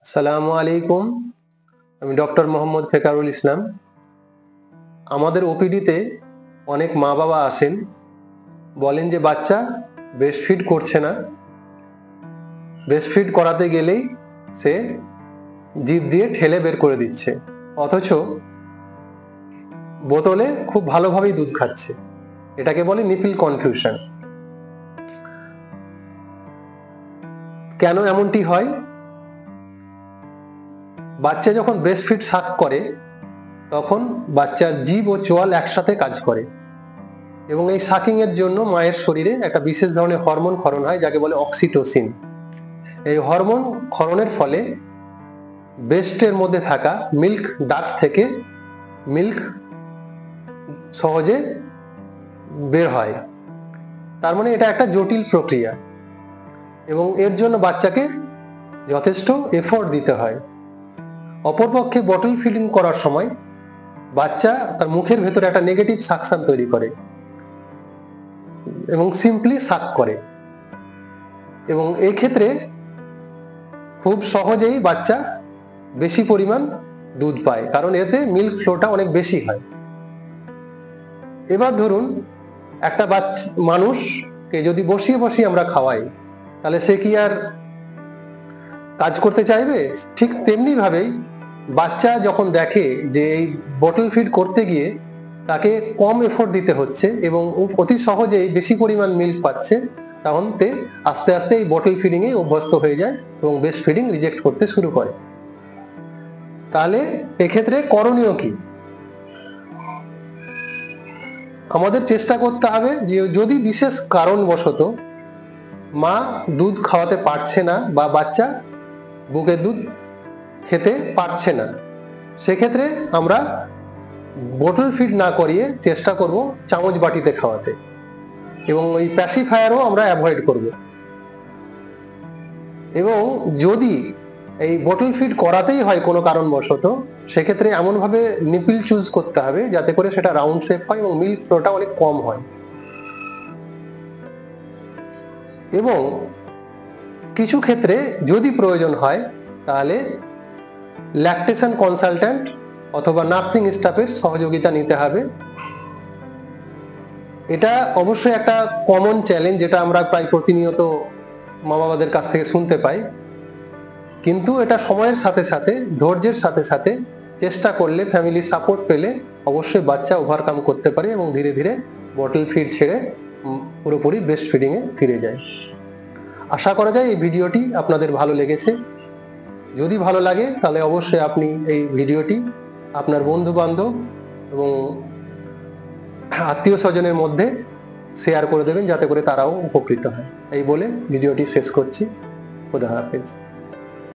আসসালামু আলাইকুম। আমি ডক্টর মোহাম্মদ ফেকারুল ইসলাম। আমাদের ওপিডিতে অনেক মা বাবা আসেন, বলেন যে বাচ্চা ব্রেস্টফিড করছে না। ব্রেস্টফিড করাতে গেলেই সে জিভ দিয়ে ঠেলে বের করে দিচ্ছে, অথচ বোতলে খুব ভালোভাবেই দুধ খাচ্ছে। এটাকে বলে নিপিল কনফিউশন। কেন এমনটি হয়? বাচ্চা যখন ব্রেস্টফিড সাক করে তখন বাচ্চার জিভ ও চোয়াল একসাথে কাজ করে এবং এই সাকিং এর জন্য মায়ের শরীরে একটা বিশেষ ধরনের হরমোন ক্ষরণ হয়, যাকে বলে অক্সিটোসিন। এই হরমোন ক্ষরণের ফলে ব্রেস্টের মধ্যে থাকা মিল্ক ডাক্ট থেকে মিল্ক সহজে বের হয়। তার মানে এটা একটা জটিল প্রক্রিয়া এবং এর জন্য বাচ্চাকে যথেষ্ট এফোর্ট দিতে হয়। অপরপক্ষে বটল ফিডিং করার সময় বাচ্চা তার মুখের ভেতরে একটা নেগেটিভ সাকশন তৈরি করে এবং সিম্পলি সাক করে, এবং এই ক্ষেত্রে খুব সহজেই বাচ্চা বেশি পরিমাণ দুধ পায়, কারণ এতে মিল্ক ফ্লোটা অনেক বেশি হয়। এবার ধরুন একটা মানুষকে যদি বসিয়ে বসিয়ে আমরা খাওয়াই, তাহলে সে কি আর কাজ করতে চাইবে? ঠিক তেমনি ভাবেই বাচ্চা যখন দেখে যে এই বটল ফিড করতে গিয়ে তাকে কম এফোর্ট দিতে হচ্ছে এবং অতি সহজেই বেশি পরিমাণ মিল্ক পাচ্ছে, তখন তে আস্তে আস্তে এই বটল ফিডিং এ অভ্যস্ত হয়ে যায় এবং ব্রেস্ট ফিডিং রিজেক্ট করতে শুরু করে। তাহলে এক্ষেত্রে করণীয় কি? আমাদের চেষ্টা করতে হবে যে যদি বিশেষ কারণবশত মা দুধ খাওয়াতে পারছে না বা বাচ্চা বুকের দুধ খেতে পারছে না, সেক্ষেত্রে আমরা বোতল ফিড না করিয়ে চেষ্টা করব চামচ বাটিতে খাওয়াতে, এবং ওই প্যাসিফায়ারও আমরা অ্যাভয়েড করব। এবং যদি এই বোতল ফিড করাতেই হয় কোনো কারণবশত, সেক্ষেত্রে এমনভাবে নিপিল চুজ করতে হবে যাতে করে সেটা রাউন্ড শেপ হয় এবং মিল্ক ফ্লোটা অনেক কম হয়। এবং কিছু ক্ষেত্রে যদি প্রয়োজন হয় তাহলে ল্যাকটেশন কনসালট্যান্ট অথবা নার্সিং স্টাফের সহযোগিতা নিতে হবে। এটা অবশ্যই একটা কমন চ্যালেঞ্জ, যেটা আমরা প্রায় প্রতিনিয়ত মা বাবাদের কাছ থেকে শুনতে পাই, কিন্তু এটা সময়ের সাথে সাথে ধৈর্যের সাথে সাথে চেষ্টা করলে, ফ্যামিলি সাপোর্ট পেলে অবশ্যই বাচ্চা ওভারকাম করতে পারে এবং ধীরে ধীরে বটল ফিড ছেড়ে পুরোপুরি ব্রেস্ট ফিডিং এ ফিরে যায়। আশা করা যায় এই ভিডিওটি আপনাদের ভালো লেগেছে। যদি ভালো লাগে তাহলে অবশ্যই আপনি এই ভিডিওটি আপনার বন্ধু বান্ধব এবং আত্মীয় স্বজনের মধ্যে শেয়ার করে দেবেন, যাতে করে তারাও উপকৃত হয়। এই বলে ভিডিওটি শেষ করছি। খুদা হাফেজ।